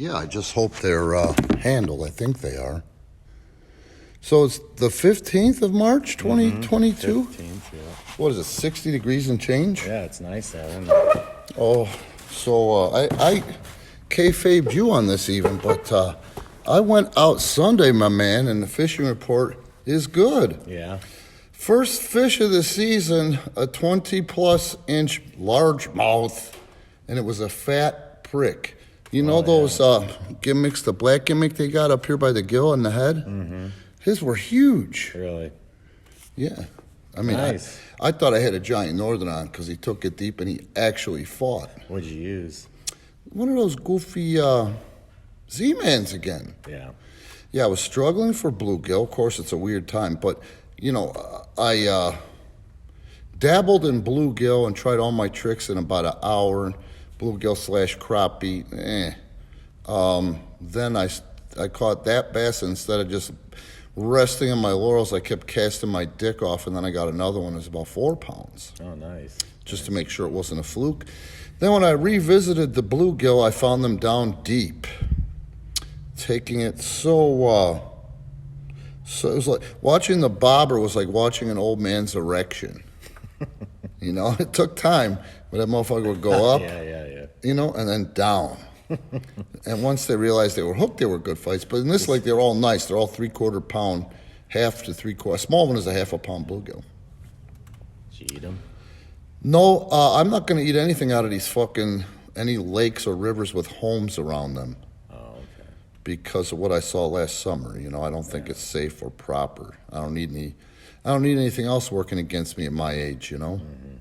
Yeah, I just hope they're handled. I think they are. So it's the 15th of March, 2022? 15th, yeah. What is it, 60 degrees and change? Yeah, it's nice out, isn't it? Oh, so I kayfabed you on this even, but I went out Sunday, my man, and the fishing report is good. Yeah. First fish of the season, a 20-plus inch largemouth, and it was a fat prick. You know those gimmicks, the black gimmick they got up here by the gill and the head? Mm-hmm. His were huge. Really? Yeah. I mean, nice. I thought I had a giant northern on because he took it deep and he actually fought. What'd you use? One of those goofy Z-Mans again. Yeah. Yeah, I was struggling for bluegill. Of course, it's a weird time, but, you know, I dabbled in bluegill and tried all my tricks in about an hour. Bluegill / crappie, Then I caught that bass, and instead of just resting on my laurels, I kept casting my dick off, and then I got another one that was about 4 pounds. Oh, nice. Just to make sure it wasn't a fluke. Then when I revisited the bluegill, I found them down deep, taking it so it was like watching the bobber was like watching an old man's erection. You know, it took time, but that motherfucker would go up, yeah. You know, and then down. And once they realized they were hooked, they were good fights. But in this lake, they're all nice. They're all 3/4 pound, half to 3/4. A small one is a half a pound bluegill. Did you eat them? No, I'm not going to eat anything out of these any lakes or rivers with homes around them. Oh, okay. Because of what I saw last summer. You know, I don't think it's safe or proper. I don't need anything else working against me at my age, you know? Mm-hmm.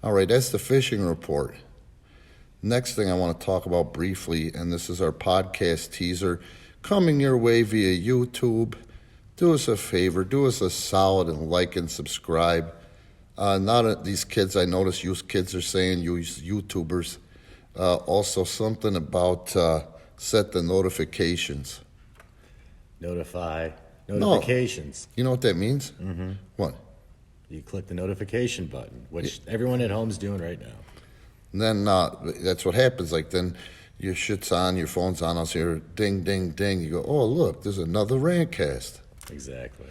All right, that's the fishing report. Next thing I want to talk about briefly, and this is our podcast teaser, coming your way via YouTube. Do us a favor, do us a solid and like and subscribe. These kids, I notice you kids are saying use YouTubers. Also something about set the notifications. Notifications. No. You know what that means? Mm-hmm. What? You click the notification button, which everyone at home's doing right now. And then that's what happens. Like then your shit's on, your phone's on, I'll hear ding, ding, ding. You go, oh, look, there's another Rantcast. Exactly.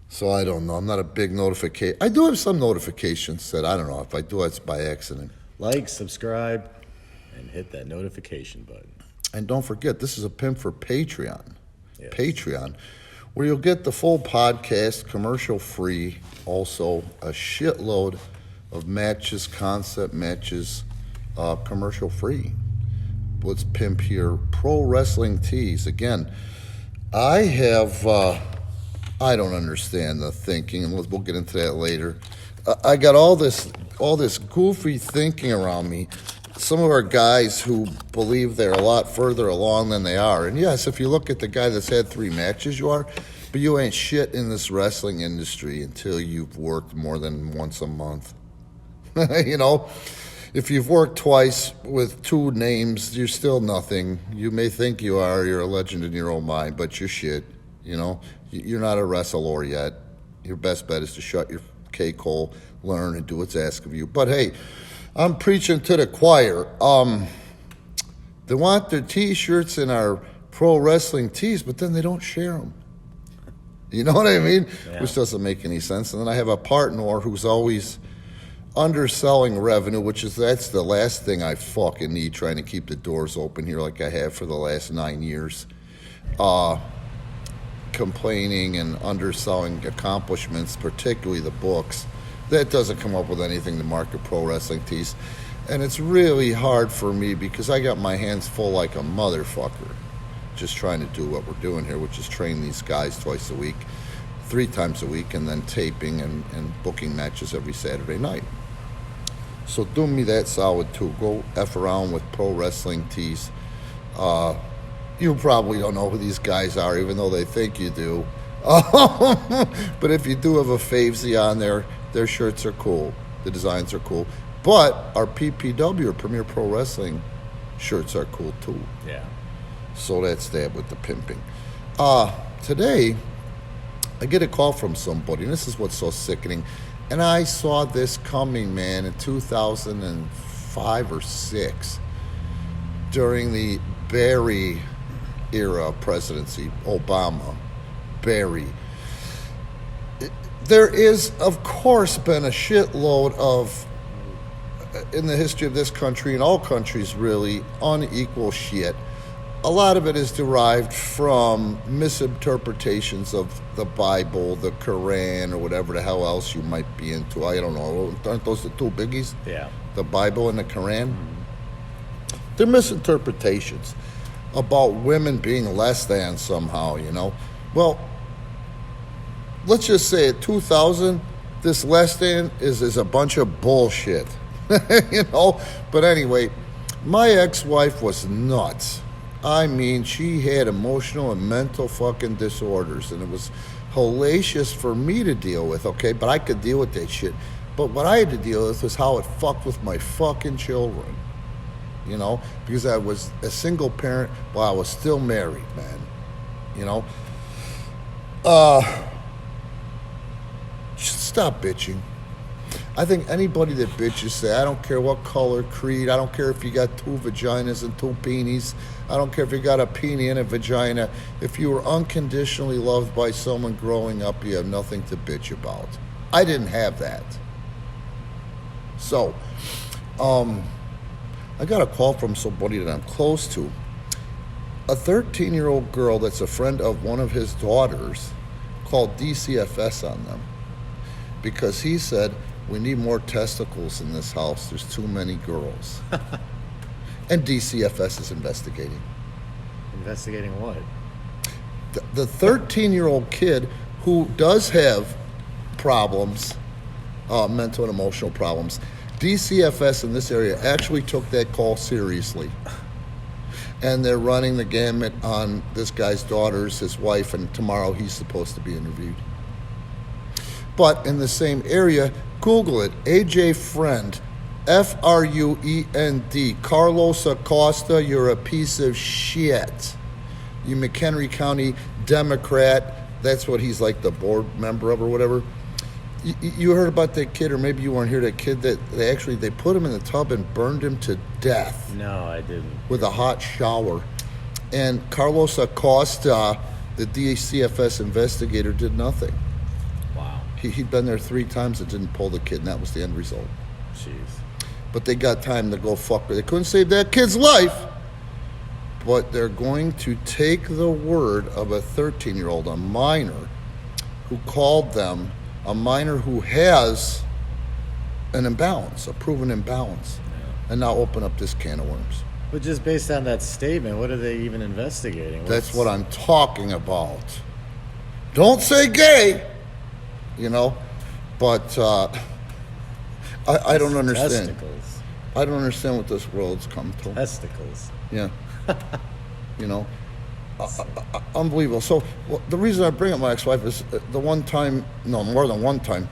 So I don't know. I'm not a big notification. I do have some notifications that I don't know. If I do, it's by accident. Like, subscribe, and hit that notification button. And don't forget, this is a pimp for Patreon. Yes. Patreon, where you'll get the full podcast, commercial free, also a shitload of matches, concept matches, commercial free. Let's pimp here. Pro Wrestling Tees. Again, I have, I don't understand the thinking, and we'll get into that later. I got all this goofy thinking around me. Some of our guys who believe they're a lot further along than they are. And yes, if you look at the guy that's had 3 matches, you are, but you ain't shit in this wrestling industry until you've worked more than once a month. You know, if you've worked twice with 2 names, you're still nothing. You may think you're a legend in your own mind, but you're shit. You know, you're not a wrestler yet. Your best bet is to shut your K-hole, learn, and do what's asked of you. But hey, I'm preaching to the choir. They want their T-shirts and our pro wrestling tees, but then they don't share them. You know what I mean? Yeah. Which doesn't make any sense. And then I have a partner who's always underselling revenue, that's the last thing I fucking need, trying to keep the doors open here like I have for the last 9 years. Complaining and underselling accomplishments, particularly the books. That doesn't come up with anything to market pro wrestling tees. And it's really hard for me because I got my hands full like a motherfucker just trying to do what we're doing here, which is train these guys twice a week, 3 times a week, and then taping and booking matches every Saturday night. So do me that solid too. Go F around with pro wrestling tees. You probably don't know who these guys are, even though they think you do. But if you do have a favesy on there, their shirts are cool. The designs are cool. But our PPW, or Premier Pro Wrestling, shirts are cool too. Yeah. So that's that with the pimping. Today, I get a call from somebody, and this is what's so sickening. And I saw this coming, man, in 2005 or 6 during the Barry era presidency, Obama, Barry, there is, of course, been a shitload of, in the history of this country and all countries really, unequal shit. A lot of it is derived from misinterpretations of the Bible, the Quran, or whatever the hell else you might be into. I don't know. Aren't those the two biggies? Yeah. The Bible and the Quran? They're misinterpretations about women being less than somehow, you know. Well, let's just say at 2000, this less than is a bunch of bullshit, you know. But anyway, my ex-wife was nuts. I mean, she had emotional and mental fucking disorders, and it was hellacious for me to deal with, okay? But I could deal with that shit. But what I had to deal with was how it fucked with my fucking children, you know? Because I was a single parent while I was still married, man, you know? Just stop bitching. I think anybody that bitches say, I don't care what color, creed, I don't care if you got two vaginas and two peenies, I don't care if you got a peenie and a vagina. If you were unconditionally loved by someone growing up, you have nothing to bitch about. I didn't have that. So, I got a call from somebody that I'm close to. A 13-year-old girl that's a friend of one of his daughters called DCFS on them because he said, we need more testicles in this house. There's too many girls. And DCFS is investigating. Investigating what? The 13-year-old kid who does have problems, mental and emotional problems, DCFS in this area actually took that call seriously. And they're running the gamut on this guy's daughters, his wife, and tomorrow he's supposed to be interviewed. But in the same area, Google it, AJ Friend, F-R-U-E-N-D, Carlos Acosta, you're a piece of shit. You McHenry County Democrat, that's what he's like, the board member of or whatever. You heard about that kid, or maybe you weren't here, that kid that they put him in the tub and burned him to death. No, I didn't. With a hot shower. And Carlos Acosta, the DCFS investigator, did nothing. Wow. He'd been there 3 times and didn't pull the kid, and that was the end result. Jeez. But they got time to go fuck her. They couldn't save that kid's life, but they're going to take the word of a 13-year-old, a minor, who called them a minor who has an imbalance, a proven imbalance, and now open up this can of worms. But just based on that statement, what are they even investigating? That's what I'm talking about. Don't say gay, you know, but I don't understand. Testicles. I don't understand what this world's come to. Testicles. Yeah. You know, unbelievable. So the reason I bring up my ex-wife is the one time, no, more than one time,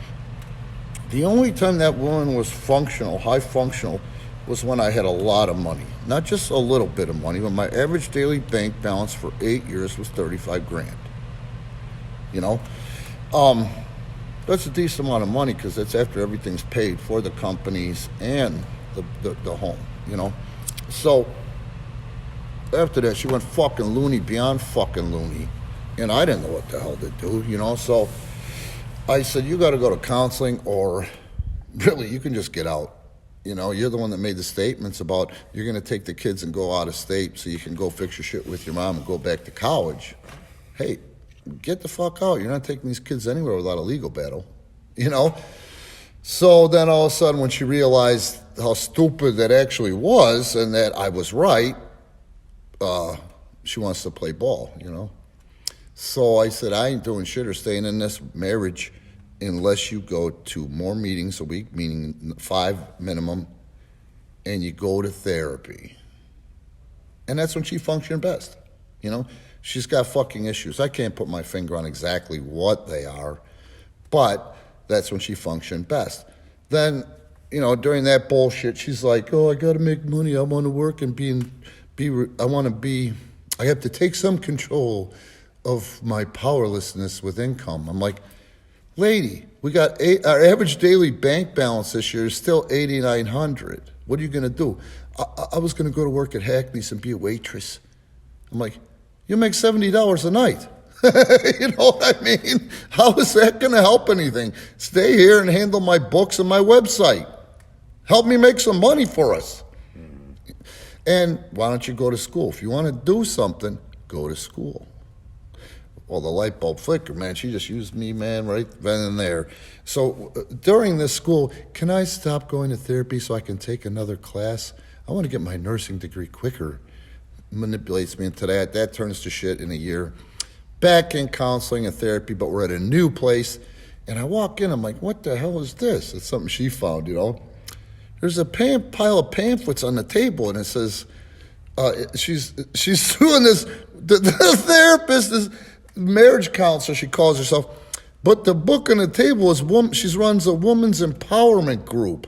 the only time that woman was functional, high functional, was when I had a lot of money. Not just a little bit of money, but my average daily bank balance for 8 years was 35 grand. You know? That's a decent amount of money because that's after everything's paid for the companies and the home, you know? So after that, she went fucking loony, beyond fucking loony. And I didn't know what the hell to do, you know? So I said, you got to go to counseling, or really, you can just get out. You know, you're the one that made the statements about you're going to take the kids and go out of state so you can go fix your shit with your mom and go back to college. Hey, get the fuck out. You're not taking these kids anywhere without a legal battle, you know? So then all of a sudden, when she realized how stupid that actually was and that I was right, she wants to play ball, you know? So I said, I ain't doing shit or staying in this marriage unless you go to more meetings a week, meaning 5 minimum, and you go to therapy. And that's when she functioned best, you know? She's got fucking issues. I can't put my finger on exactly what they are, but that's when she functioned best. Then, you know, during that bullshit, she's like, oh, I got to make money. I want to work and I have to take some control of my powerlessness with income. I'm like, lady, we got our average daily bank balance this year is still $8,900. What are you going to do? I was going to go to work at Hackney's and be a waitress. I'm like, You make $70 a night. You know what I mean? How is that going to help anything? Stay here and handle my books and my website. Help me make some money for us. And why don't you go to school? If you want to do something, go to school. Well, the light bulb flickered, man. She just used me, man, right then and there. So during this school, can I stop going to therapy so I can take another class? I want to get my nursing degree quicker. Manipulates me into that. That turns to shit in a year. Back in counseling and therapy, but we're at a new place. And I walk in, I'm like, what the hell is this? It's something she found, you know. There's a pile of pamphlets on the table, and it says, she's doing this, the therapist is marriage counselor, she calls herself, but the book on the table is, she runs a woman's empowerment group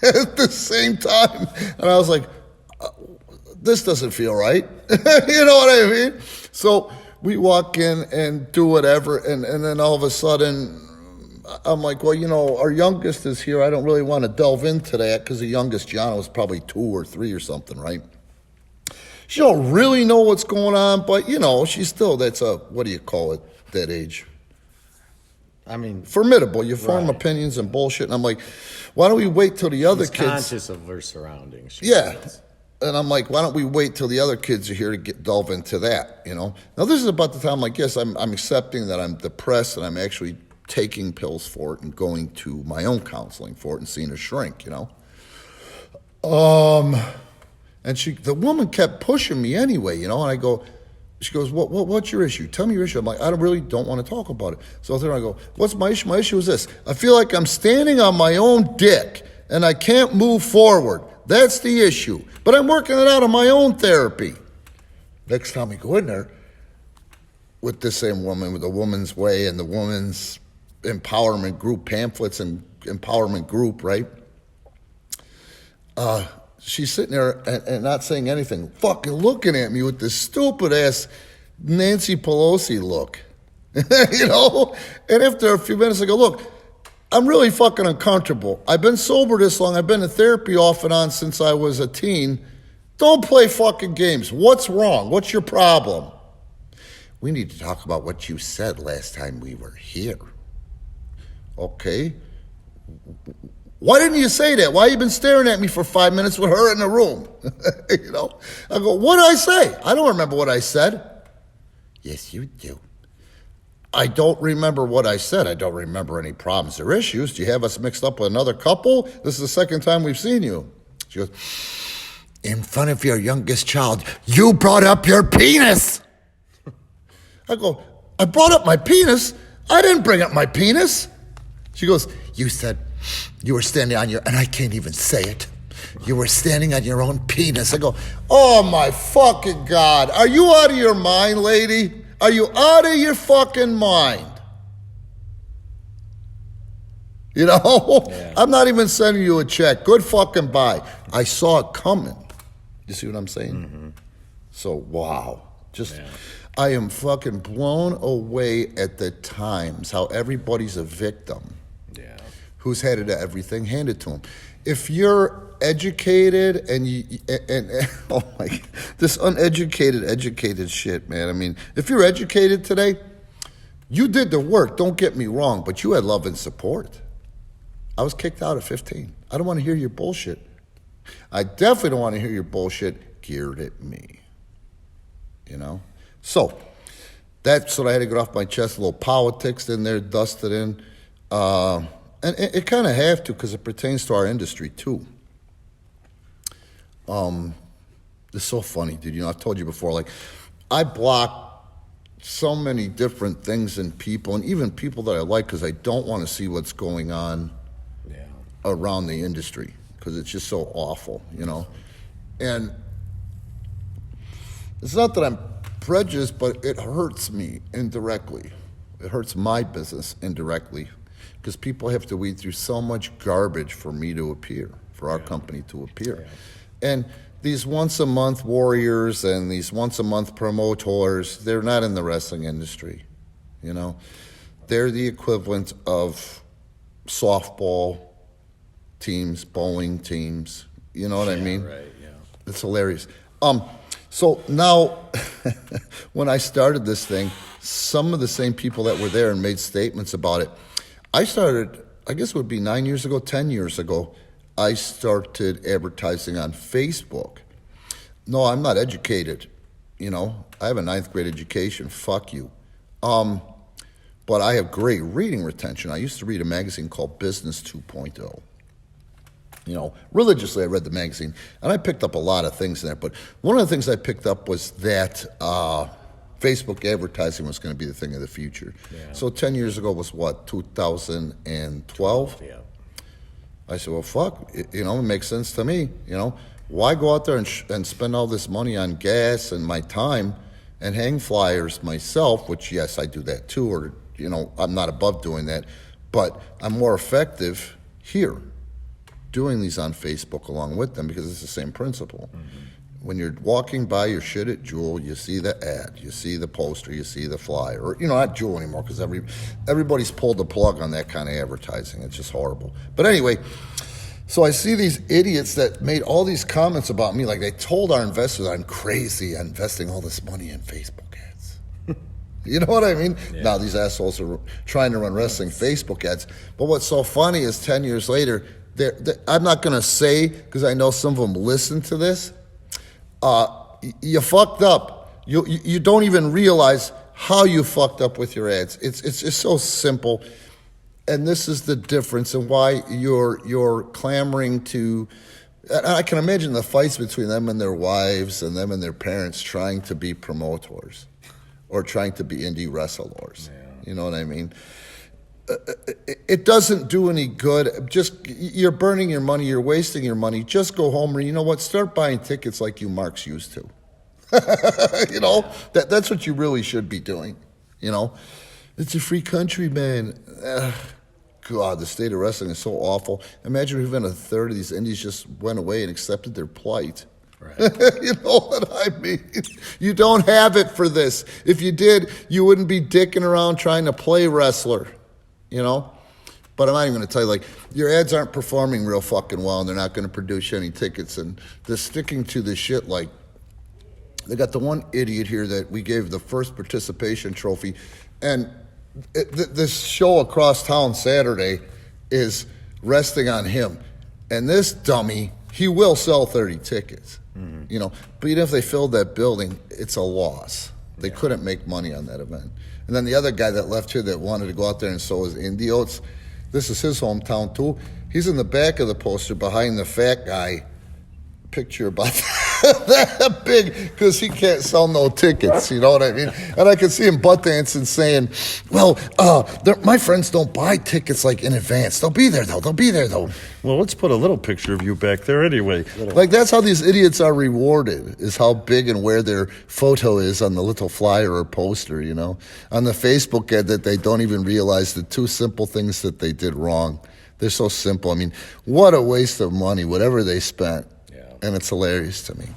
at the same time. And I was like, this doesn't feel right. You know what I mean? So we walk in and do whatever, and then all of a sudden, I'm like, well, you know, our youngest is here. I don't really want to delve into that because the youngest, Gianna, was probably 2 or 3 or something, right? She don't really know what's going on, but, you know, she's still, that's a, what do you call it, that age? I mean, formidable. You form right. opinions and bullshit. And I'm like, why don't we wait till the other she's kids? Conscious of her surroundings. Yeah. And I'm like, why don't we wait till the other kids are here to delve into that, you know? Now, this is about the time I'm like, yes, I'm accepting that I'm depressed and I'm actually taking pills for it and going to my own counseling for it and seeing a shrink, you know? And the woman kept pushing me anyway, you know, and I go, she goes, what's your issue? Tell me your issue. I'm like, I really don't want to talk about it. So there I go, what's my issue? My issue is this. I feel like I'm standing on my own dick and I can't move forward. That's the issue. But I'm working it out on my own therapy. Next time we go in there with the same woman, with the Woman's Way and the Woman's Empowerment Group, pamphlets and empowerment group, right? She's sitting there and not saying anything, fucking looking at me with this stupid ass Nancy Pelosi look, you know? And after a few minutes, I go, look, I'm really fucking uncomfortable. I've been sober this long. I've been in therapy off and on since I was a teen. Don't play fucking games. What's wrong? What's your problem? We need to talk about what you said last time we were here. Okay. Why didn't you say that? Why you been staring at me for 5 minutes with her in the room? You know? I go, what did I say? I don't remember what I said. Yes, you do. I don't remember what I said. I don't remember any problems or issues. Do you have us mixed up with another couple? This is the second time we've seen you. She goes, in front of your youngest child, you brought up your penis. I go, I brought up my penis? I didn't bring up my penis. She goes, you said you were standing on your, and I can't even say it. You were standing on your own penis. I go, oh my fucking God. Are you out of your mind, lady? Are you out of your fucking mind? You know? Yeah. I'm not even sending you a check. Good fucking bye. I saw it coming. You see what I'm saying? Mm-hmm. So, wow. I am fucking blown away at the times how everybody's a victim. Yeah. Who's had everything handed to them. If you're educated and oh my, this uneducated, educated shit, man. I mean, if you're educated today, you did the work, don't get me wrong, but you had love and support. I was kicked out at 15. I don't want to hear your bullshit. I definitely don't want to hear your bullshit geared at me. You know? So, that's what I had to get off my chest, a little politics in there, dusted in. And it kind of have to because it pertains to our industry too. It's so funny, dude. You know, I've told you before, like, I block so many different things in people, and even people that I like, because I don't want to see what's going on around the industry, because it's just so awful, you know. And it's not that I'm prejudiced, but it hurts me indirectly. It hurts my business indirectly, because people have to weed through so much garbage for me to appear, for our company to appear. And these once-a-month warriors and these once-a-month promoters, they're not in the wrestling industry, you know. They're the equivalent of softball teams, bowling teams, you know what I mean? Right, yeah. It's hilarious. So now, when I started this thing, some of the same people that were there and made statements about it, I started, I guess it would be 9 years ago, 10 years ago, I started advertising on Facebook. No, I'm not educated. I have a 9th grade education. Fuck you. But I have great reading retention. I used to read a magazine called Business 2.0. Religiously I read the magazine, and I picked up a lot of things in there. But one of the things I picked up was that Facebook advertising was going to be the thing of the future. Yeah. So 10 years ago was what, 2012? Yeah. I said, well, fuck, it makes sense to me. Why go out there and spend all this money on gas and my time and hang flyers myself, which, yes, I do that too, or, I'm not above doing that, but I'm more effective here doing these on Facebook along with them because it's the same principle. Mm-hmm. When you're walking by your shit at Jewel, you see the ad, you see the poster, you see the flyer, or, not Jewel anymore because everybody's pulled the plug on that kind of advertising. It's just horrible. But anyway, so I see these idiots that made all these comments about me, like they told our investors I'm crazy investing all this money in Facebook ads. You know what I mean? Yeah. Now these assholes are trying to run wrestling Facebook ads. But what's so funny is 10 years later, I'm not going to say, because I know some of them listen to this, you fucked up. You don't even realize how you fucked up with your ads. It's just so simple. And this is the difference in why you're clamoring to. And I can imagine the fights between them and their wives and them and their parents trying to be promoters or trying to be indie wrestlers. Yeah. You know what I mean? It doesn't do any good. Just you're burning your money. You're wasting your money. Just go home and you know what? Start buying tickets like you marks used to. That's what you really should be doing. It's a free country, man. God, the state of wrestling is so awful. Imagine if even a third of these indies just went away and accepted their plight. Right. You know what I mean? You don't have it for this. If you did, you wouldn't be dicking around trying to play wrestler. But I'm not even going to tell you, your ads aren't performing real fucking well, and they're not going to produce any tickets, and they're sticking to the shit they got the one idiot here that we gave the first participation trophy, and this show across town Saturday is resting on him, and this dummy, he will sell 30 tickets, but even if they filled that building, it's a loss. They couldn't make money on that event. And then the other guy that left here that wanted to go out there and sow his indie oats, this is his hometown too. He's in the back of the poster behind the fat guy. Picture about that big because he can't sell no tickets. You know what I mean? And I can see him butt dancing saying, well, my friends don't buy tickets in advance. They'll be there though. Well, let's put a little picture of you back there anyway. That's how these idiots are rewarded, is how big and where their photo is on the little flyer or poster, on the Facebook ad that they don't even realize the two simple things that they did wrong. They're so simple. I mean, what a waste of money, whatever they spent. And it's hilarious to me,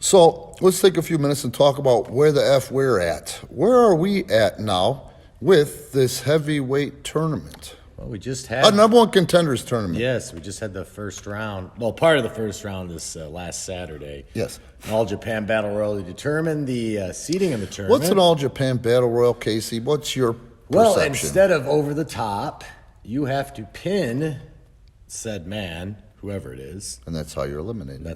So let's take a few minutes and talk about where the F we're at. Where are we at now with this heavyweight tournament? Well, we just had... number one contenders tournament. Yes, we just had the first round. Well, part of the first round this last Saturday. Yes. An All-Japan Battle Royal to determine the seeding of the tournament. What's an All-Japan Battle Royal, Casey? What's your perception? Well, instead of over the top, you have to pin said man, whoever it is. And that's how you're eliminated.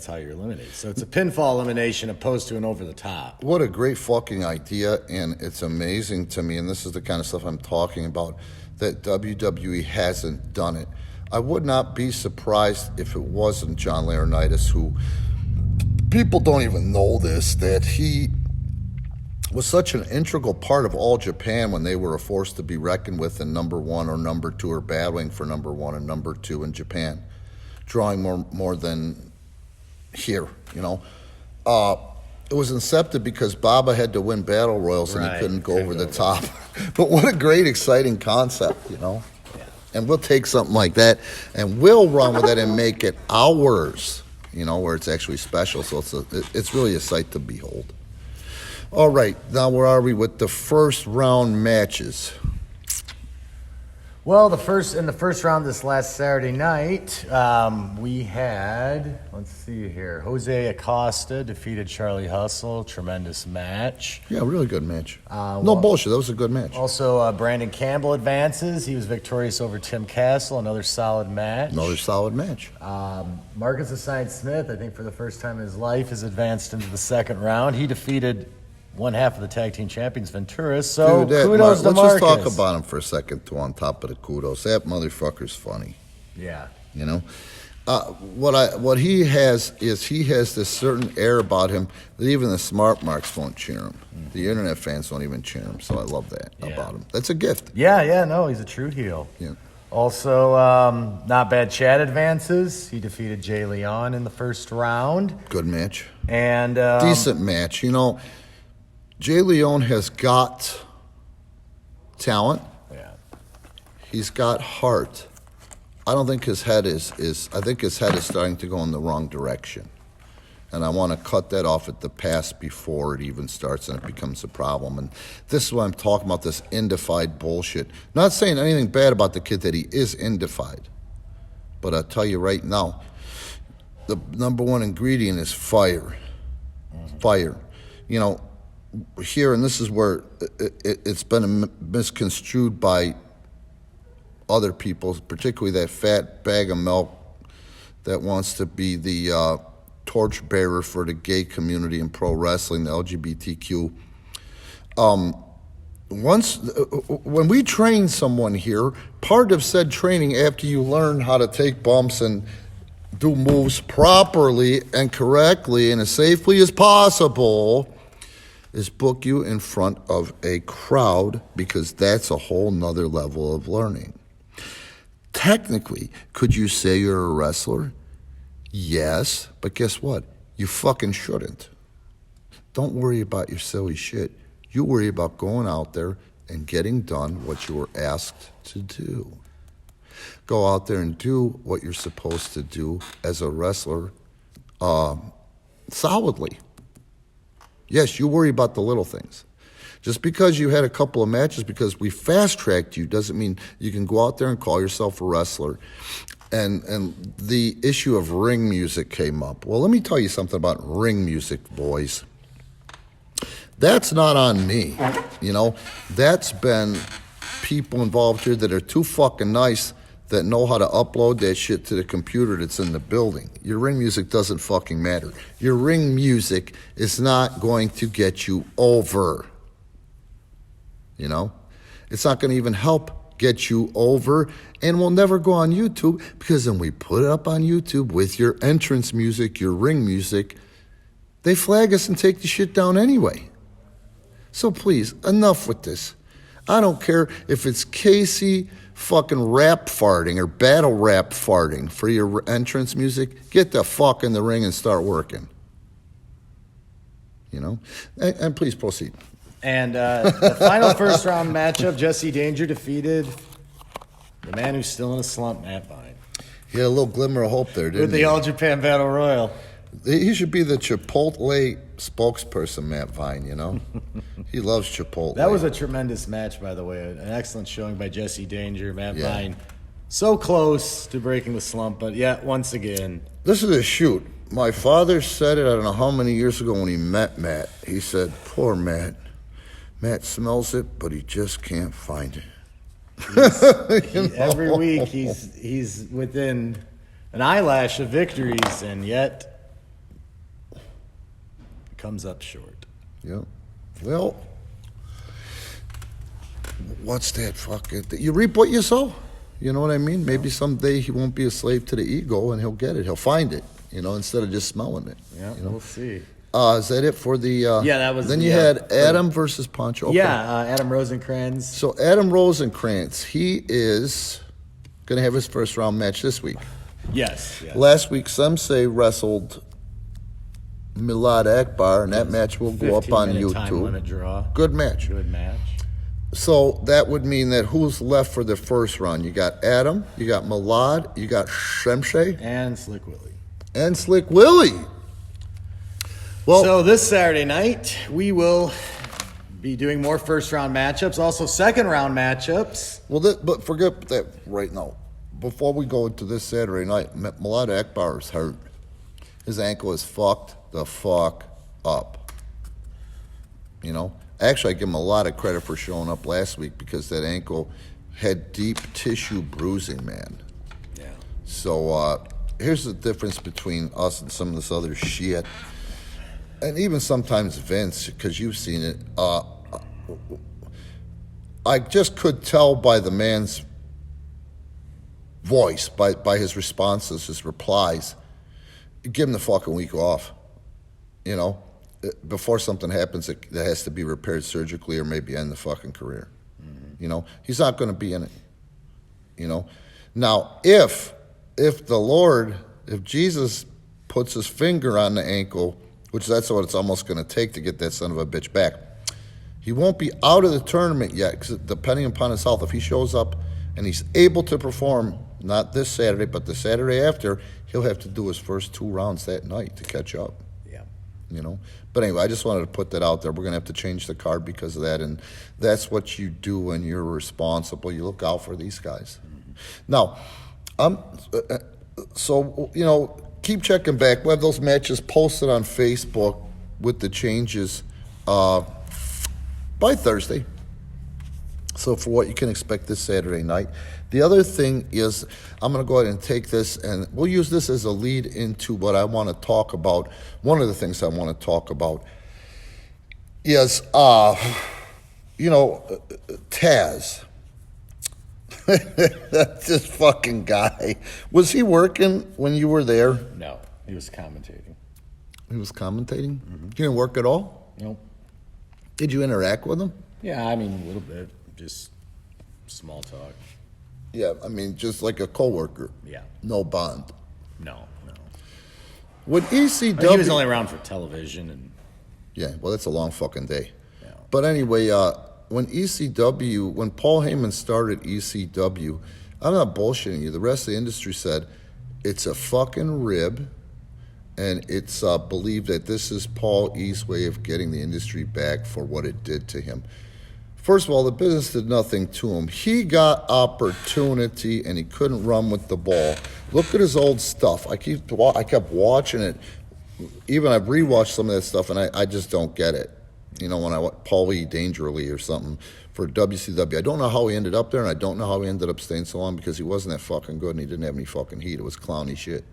So it's a pinfall elimination opposed to an over the top. What a great fucking idea, and it's amazing to me, and this is the kind of stuff I'm talking about, that WWE hasn't done it. I would not be surprised if it wasn't John Laurinaitis, who, people don't even know this, that he was such an integral part of All Japan when they were a force to be reckoned with in number one or number two, or battling for number one and number two in Japan, drawing more than here, It was incepted because Baba had to win battle royals and he couldn't go over the top. But what a great, exciting concept, Yeah. And we'll take something like that and we'll run with it and make it ours, where it's actually special. So it's really a sight to behold. All right, now where are we with the first round matches? Well, in the first round this last Saturday night, we had, let's see here, Jose Acosta defeated Charlie Hustle. Tremendous match. Yeah, really good match. No bullshit. That was a good match. Also, Brandon Campbell advances. He was victorious over Tim Castle. Another solid match. Another solid match. Marcus Assign Smith, I think for the first time in his life, has advanced into the second round. He defeated one half of the tag team champions, Venturas. So Dude, kudos to let's Marcus. just talk about him for a second, too, on top of the kudos. That motherfucker's funny. Yeah. You know? What he has is he has this certain air about him that even the smart marks won't cheer him. The internet fans don't even cheer him, so I love that about him. That's a gift. Yeah, no, he's a true heel. Yeah. Also, Not Bad Chad advances. He defeated Jay Leon in the first round. Good match. And Decent match. You know, Jay Leon has got talent. Yeah. He's got heart. I don't think his head is I think his head is starting to go in the wrong direction. And I want to cut that off at the pass before it even starts and it becomes a problem. And this is what I'm talking about, this indified bullshit. Not saying anything bad about the kid that he is indified. But I'll tell you right now, the number one ingredient is fire. Fire. You know, here, and this is where it's been misconstrued by other people, particularly that fat bag of milk that wants to be the torchbearer for the gay community in pro wrestling, the LGBTQ. When we train someone here, part of said training, after you learn how to take bumps and do moves properly and correctly and as safely as possible, is book you in front of a crowd, because that's a whole nother level of learning. Technically, could you say you're a wrestler? Yes, but guess what? You fucking shouldn't. Don't worry about your silly shit. You worry about going out there and getting done what you were asked to do. Go out there and do what you're supposed to do as a wrestler solidly. Yes, you worry about the little things. Just because you had a couple of matches, because we fast-tracked you, doesn't mean you can go out there and call yourself a wrestler. And the issue of ring music came up. Well, let me tell you something about ring music, boys. That's not on me, you know. That's been people involved here that are too fucking nice that know how to upload that shit to the computer that's in the building. Your ring music doesn't fucking matter. Your ring music is not going to get you over. You know? It's not going to even help get you over, and will never go on YouTube, because then we put it up on YouTube with your entrance music, your ring music. They flag us and take the shit down anyway. So please, enough with this. I don't care if it's Casey fucking rap farting or battle rap farting for your entrance music. Get the fuck in the ring and start working. You know? And please proceed. And the final first round matchup, Jesse Danger defeated the man who's still in a slump, Matt Vine. He had a little glimmer of hope there, didn't With the he? All Japan Battle Royal. He should be the Chipotle spokesperson, Matt Vine, you know? He loves Chipotle. That was a tremendous match, by the way. An excellent showing by Jesse Danger, Matt Yeah. Vine. So close to breaking the slump, but yet once again. This is a shoot. My father said it, I don't know how many years ago when he met Matt. He said, poor Matt. Matt smells it, but he just can't find it. Every week he's within an eyelash of victories, and yet comes up short. Yep. Well, what's that fucking thing? You reap what you sow. You know what I mean? Maybe someday he won't be a slave to the ego and he'll get it. He'll find it, you know, instead of just smelling it. Yeah, you know? we'll see. Is that it for the... Yeah, that was... Then you had Adam versus Pancho. Okay. Yeah, Adam Rosencrantz. So Adam Rosencrantz, he is going to have his first round match this week. Yes. Last week, Sensei wrestled Milad Akbar, and that match will go up on 15-minute time limit YouTube. draw. Good match. Good match. So that would mean that who's left for the first round? You got Adam, you got Milad, you got Sensei, And Slick Willie. and Slick Willie. Well, So this Saturday night, we will be doing more first-round matchups, also second-round matchups. Well, but forget that right now. Before we go into this Saturday night, Milad Akbar is hurt. His ankle is fucked the fuck up. You know? Actually, I give him a lot of credit for showing up last week because that ankle had deep tissue bruising, man. Yeah. So here's the difference between us and some of this other shit. And even sometimes Vince, because you've seen it. I just could tell by the man's voice, by his responses, his replies, give him the fucking week off. You know, before something happens that has to be repaired surgically or maybe end the fucking career. Mm-hmm. You know, he's not going to be in it. You know, now if Jesus puts his finger on the ankle, which that's what it's almost going to take to get that son of a bitch back, he won't be out of the tournament yet, because depending upon his health, if he shows up and he's able to perform, not this Saturday, but the Saturday after, he'll have to do his first 2 rounds that night to catch up. Yeah. You know? But anyway, I just wanted to put that out there. We're going to have to change the card because of that, and that's what you do when you're responsible. You look out for these guys. Mm-hmm. Now, so, you know, keep checking back. We have those matches posted on Facebook with the changes by Thursday. So for what you can expect this Saturday night. The other thing is, I'm going to go ahead and take this, and we'll use this as a lead into what I want to talk about. One of the things I want to talk about is, you know, Taz. This fucking guy. Was he working when you were there? No, he was commentating. He was commentating? Mm-hmm. He didn't work at all? Nope. Did you interact with him? Yeah, I mean, a little bit. Just small talk. Yeah, I mean, just like a coworker. Yeah. No bond. No. When ECW... He was only around for television and... Yeah, well, that's a long fucking day. Yeah. But anyway, when Paul Heyman started ECW, I'm not bullshitting you. The rest of the industry said, it's a fucking rib, and it's believed that this is Paul E's way of getting the industry back for what it did to him. First of all, the business did nothing to him. He got opportunity, and he couldn't run with the ball. Look at his old stuff. I kept watching it. Even I've rewatched some of that stuff, and I just don't get it. You know, when I watch Paul E. Dangerously or something for WCW. I don't know how he ended up there, and I don't know how he ended up staying so long because he wasn't that fucking good, and he didn't have any fucking heat. It was clowny shit.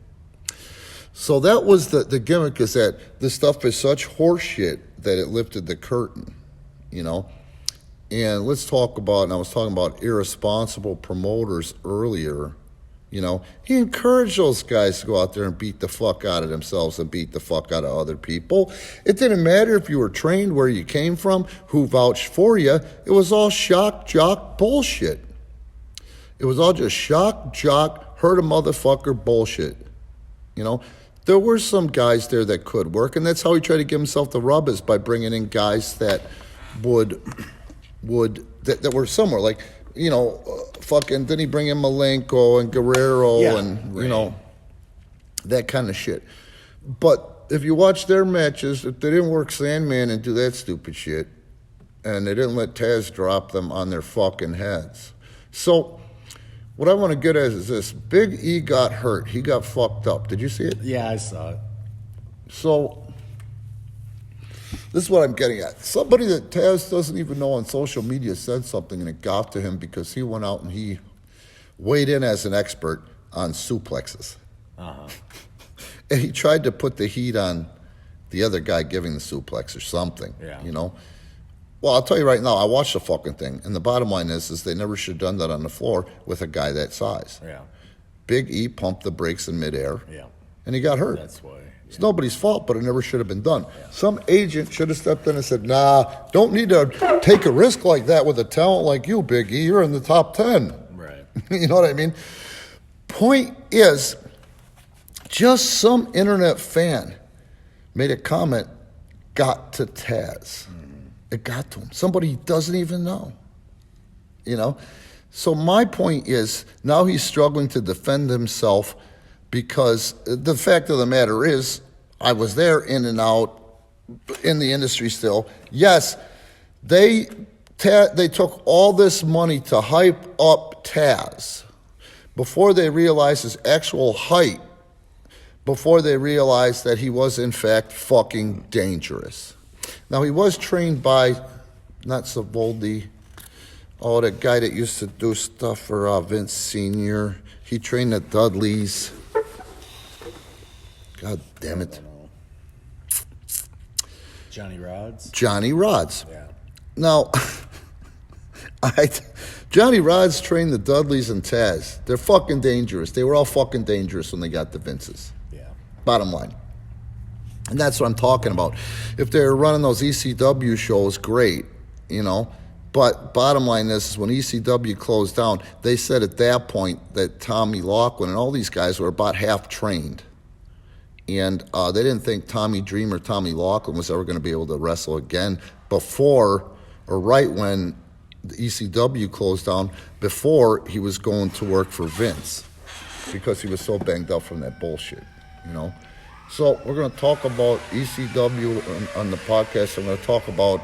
So that was the gimmick, is that this stuff is such horseshit that it lifted the curtain, you know? And let's talk about, and I was talking about irresponsible promoters earlier, you know. He encouraged those guys to go out there and beat the fuck out of themselves and beat the fuck out of other people. It didn't matter if you were trained, where you came from, who vouched for you. It was all shock jock bullshit. It was all just shock jock, hurt a motherfucker bullshit, you know. There were some guys there that could work, and that's how he tried to give himself the rub, is by bringing in guys that that were somewhere, like, you know, fucking, didn't he bring in Malenko and Guerrero and, you know, that kind of shit. But if you watch their matches, if they didn't work Sandman and do that stupid shit, and they didn't let Taz drop them on their fucking heads. So what I want to get at is this. Big E got hurt. He got fucked up. Did you see it? Yeah, I saw it. So this is what I'm getting at. Somebody that Taz doesn't even know on social media said something, and it got to him because he went out and he weighed in as an expert on suplexes. Uh-huh. And he tried to put the heat on the other guy giving the suplex or something, you know? Well, I'll tell you right now, I watched the fucking thing, and the bottom line is they never should have done that on the floor with a guy that size. Yeah. Big E pumped the brakes in midair, Yeah. and he got hurt. That's why. It's nobody's fault, but it never should have been done. Yeah. Some agent should have stepped in and said, nah, don't need to take a risk like that with a talent like you, Big E. You're in the top 10. Right. You know what I mean? Point is, just some internet fan made a comment, got to Taz. Mm-hmm. It got to him. Somebody he doesn't even know. You know? So my point is, now he's struggling to defend himself, because the fact of the matter is, I was there, in and out, in the industry still. Yes, They took all this money to hype up Taz before they realized his actual height, before they realized that he was in fact fucking dangerous. Now he was trained by, not Savoldi, that guy that used to do stuff for Vince Sr. He trained at Dudley's. God damn it. Johnny Rods. Johnny Rods. Yeah. Now, Johnny Rods trained the Dudleys and Taz. They're fucking dangerous. They were all fucking dangerous when they got the Vinces. Yeah. Bottom line. And that's what I'm talking about. If they're running those ECW shows, great, you know. But bottom line is when ECW closed down, they said at that point that Tommy Laughlin and all these guys were about half trained. And they didn't think Tommy Dreamer, Tommy Laughlin was ever going to be able to wrestle again before or right when the ECW closed down, before he was going to work for Vince because he was so banged up from that bullshit, you know. So we're going to talk about ECW on the podcast. I'm going to talk about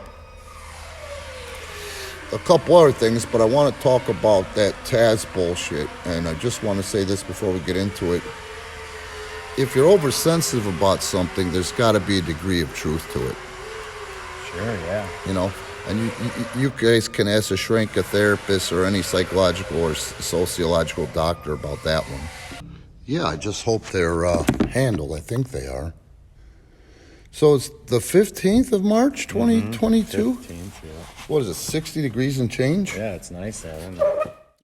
a couple other things, but I want to talk about that Taz bullshit. And I just want to say this before we get into it. If you're oversensitive about something, there's got to be a degree of truth to it. Sure, yeah. You know, and you guys can ask a shrink, a therapist, or any psychological or sociological doctor about that one. Yeah, I just hope they're handled. I think they are. So it's the 15th of March, 2022? 15th, yeah. What is it, 60 degrees and change? Yeah, it's nice out, isn't it?